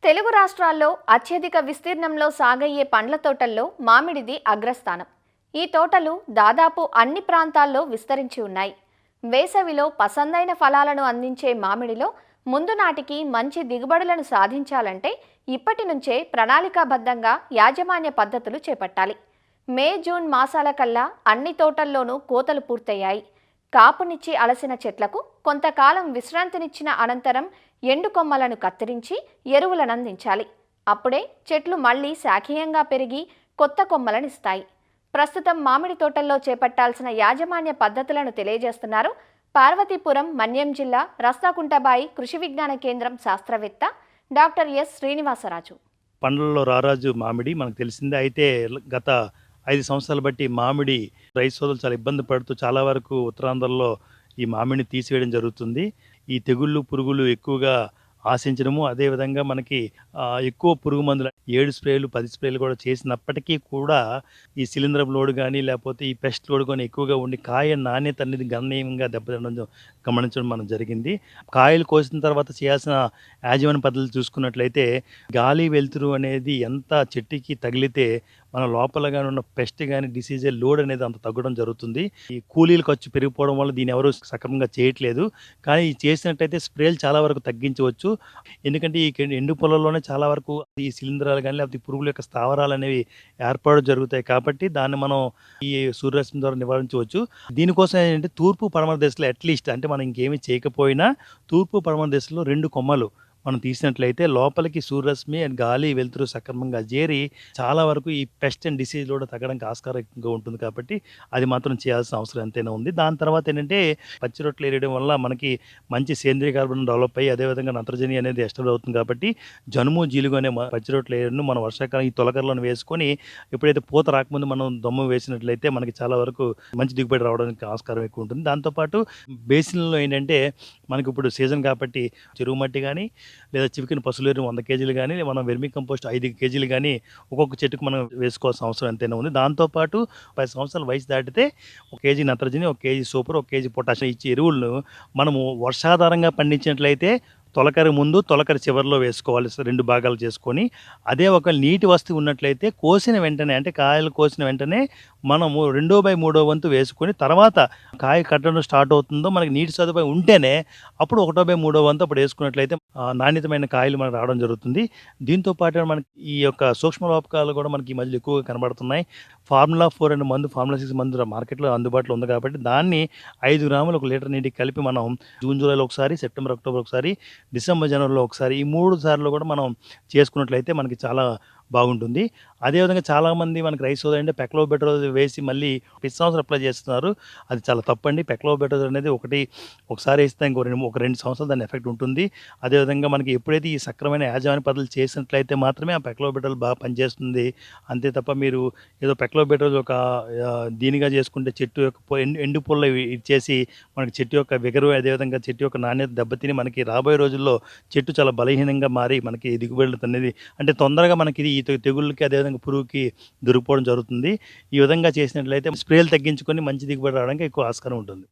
తెలుగు రాష్ట్రాల్లో అత్యధిక విస్తీర్ణంలో సాగయ్యే పండ్ల తోటల్లో మామిడిది అగ్రస్థానం. ఈ తోటలు దాదాపు అన్ని ప్రాంతాల్లో విస్తరించి ఉన్నాయి. వేసవిలో పసందైన ఫలాలను అందించే మామిడిలో ముందు నాటికి మంచి దిగుబడులను సాధించాలంటే ఇప్పటి నుంచే ప్రణాళికాబద్ధంగా యాజమాన్య పద్ధతులు చేపట్టాలి. మే, జూన్ మాసాల కల్లా అన్ని తోటల్లోనూ కోతలు పూర్తయ్యాయి. కాపునిచ్చి అలసిన చెట్లకు కొంతకాలం విశ్రాంతినిచ్చిన అనంతరం ఎండు కొమ్మలను కత్తిరించి ఎరువులను అందించాలి. అప్పుడే చెట్లు మళ్లీ శాఖీయంగా పెరిగి కొత్త కొమ్మలనిస్తాయి. ప్రస్తుతం మామిడి తోటల్లో చేపట్టాల్సిన యాజమాన్య పద్ధతులను తెలియజేస్తున్నారు పార్వతీపురం మన్యం జిల్లా రస్తాకుంటబాయి కృషి విజ్ఞాన కేంద్రం శాస్త్రవేత్త డాక్టర్ ఎస్ శ్రీనివాసరాజు. పండ్లలో రారాజు మామిడి మనకు తెలిసిందే. అయితే గత 5 సంవత్సరాలు బట్టి మామిడి రైతు సోదరులు చాలా ఇబ్బంది పడుతూ చాలా వరకు ఉత్తరాంధ్రలో ఈ మామిడిని తీసివేయడం జరుగుతుంది. ఈ తెగుళ్ళు, పురుగులు ఎక్కువగా ఆశించడము, అదేవిధంగా మనకి ఎక్కువ పురుగు మందులు 7 స్ప్రేలు 10 స్ప్రేలు కూడా చేసినప్పటికీ కూడా ఈ శిలీంధ్రం లోడ్ కానీ లేకపోతే ఈ పెస్ట్ లోడ్ కానీ ఎక్కువగా ఉండి కాయ నాణ్యత అనేది గణనీయంగా దెబ్బతినడం గమనించడం మనం జరిగింది. కాయలు కోసిన తర్వాత చేయాల్సిన యాజమాన్య పద్ధతులు చూసుకున్నట్లయితే గాలి వెలుతురు అనేది ఎంత చెట్టుకి తగిలితే మన లోపల కానీ ఉన్న పెస్ట్ కానీ డిసీజ్ లోడ్ అనేది అంత తగ్గడం జరుగుతుంది. ఈ కూలీల ఖర్చు పెరిగిపోవడం వల్ల దీన్ని ఎవరు సక్రమంగా చేయట్లేదు. కానీ ఈ చేసినట్టయితే స్ప్రేలు చాలా వరకు తగ్గించవచ్చు. ఎందుకంటే ఈ ఎండు పొలంలోనే చాలా వరకు ఈ శిలీంధ్రాలు కానీ లేకపోతే పురుగుల యొక్క స్థావరాలు అనేవి ఏర్పాటు జరుగుతాయి. కాబట్టి దాన్ని మనం ఈ సూర్యరశ్మి ద్వారా నివారించవచ్చు. దీనికోసం ఏంటంటే తూర్పు పడమర దిశలో అట్లీస్ట్ అంటే మనం ఇంకేమీ చేయకపోయినా తూర్పు పడమర దిశలో 2 కొమ్మలు మనం తీసినట్లయితే లోపలికి సూర్యరశ్మి అండ్ గాలి వెలుతురు సక్రమంగా చేరి చాలా వరకు ఈ పెస్ట్ అండ్ డిసీజ్ కూడా తగ్గడానికి ఆస్కారం ఎక్కువగా ఉంటుంది. కాబట్టి అది మాత్రం చేయాల్సిన అవసరం ఎంతైనా ఉంది. దాని తర్వాత ఏంటంటే పచ్చి రొట్టెలు వేయడం వల్ల మనకి మంచి సేంద్రీయ కార్బన్ డెవలప్ అయ్యి అదేవిధంగా నత్రజని అనేది ఎస్టాబ్లిష్ అవుతుంది. కాబట్టి జనుము, జీలుగు అనే పచ్చి రొట్టెలు వేయడం మనం వర్షాకాలం ఈ తొలకరలను వేసుకొని ఎప్పుడైతే పూత రాకముందు మనం దమ్ము వేసినట్లయితే మనకి చాలా వరకు మంచి దిగుబడి రావడానికి ఆస్కారం ఎక్కువ ఉంటుంది. దాంతోపాటు బేసిన్లో ఏంటంటే మనకి ఇప్పుడు సీజన్ కాబట్టి చెరువు మట్టి కానీ లేదా చివికిన పశువుల ఎరువు 100 కేజీలు కానీ మనం వెర్మి కంపోస్ట్ 5 కేజీలు కానీ ఒక్కొక్క చెట్టుకు మనం వేసుకోవాల్సిన అవసరం ఎంతైనా ఉంది. దాంతోపాటు 10 సంవత్సరాల వయసు దాటితే 1 కేజీ నత్రజని, 1 కేజీ సూపర్, 1 కేజీ పొటాషియం ఇచ్చే ఎరువులను మనము వర్షాధారంగా పండించినట్లయితే తొలకరి ముందు తొలకరి చివరిలో వేసుకోవాలి. 2 భాగాలు చేసుకొని అదే ఒక నీటి వస్తువు ఉన్నట్లయితే కోసిన వెంటనే అంటే కాయలు కోసిన వెంటనే మనము 2/3 వంతు వేసుకొని తర్వాత కాయ కట్టడం స్టార్ట్ అవుతుందో మనకి నీటి సదుపాయం ఉంటేనే అప్పుడు 1/3 వంతు అప్పుడు వేసుకున్నట్లయితే నాణ్యతమైన కాయలు మనకు రావడం జరుగుతుంది. దీంతో పాటు మనకి ఈ యొక్క సూక్ష్మ లోపకాలు కూడా మనకి ఈ మధ్యలో ఎక్కువగా కనబడుతున్నాయి. ఫార్ములా 4 అనే మందు, ఫార్ములా 6 మందు మార్కెట్లో అందుబాటులో ఉంది. కాబట్టి దాన్ని 5 గ్రాములు 1 లీటర్ నీటికి కలిపి మనం జూన్, జూలైలో ఒకసారి, సెప్టెంబర్, అక్టోబర్ ఒకసారి, డిసెంబర్, జనవరిలో ఒకసారి ఈ 3 సార్లు కూడా మనం చేసుకున్నట్లయితే మనకి చాలా బాగుంటుంది. అదేవిధంగా చాలామంది మనకి రైస్ అంటే పెక్లోబెటోజోల్ వేసి మళ్ళీ ప్రతి సంవత్సరం అప్లై చేస్తున్నారు. అది చాలా తప్పండి. పెక్లోబెటోజోల్ అనేది ఒకసారి వేస్తే ఇంకో 2 సంవత్సరాలు దాని ఎఫెక్ట్ ఉంటుంది. అదేవిధంగా మనకి ఎప్పుడైతే ఈ సక్రమైన యాజమాన్య పద్ధతులు చేసినట్లయితే మాత్రమే ఆ పెక్లోబెటోజోల్ బాగా పనిచేస్తుంది. అంతే తప్ప మీరు ఏదో పెక్లోబెటోజోల్ ఒక దీనిగా చేసుకుంటే చెట్టు యొక్క ఎండు పుల్ల ఇచ్చేసి మనకి చెట్టు యొక్క విగరు అదేవిధంగా చెట్టు యొక్క నాణ్యత దెబ్బతిని మనకి రాబోయే రోజుల్లో చెట్టు చాలా బలహీనంగా మారి మనకి దిగుబడులు అనేది అంటే తొందరగా మనకి ఈ తెగుళ్ళకి అదేవిధంగా పురుగుకి దొరికిపోవడం జరుగుతుంది. ఈ విధంగా చేసినట్లయితే స్ప్రేలు తగ్గించుకొని మంచి దిగుబడి రావడానికి ఎక్కువ ఆస్కారం ఉంటుంది.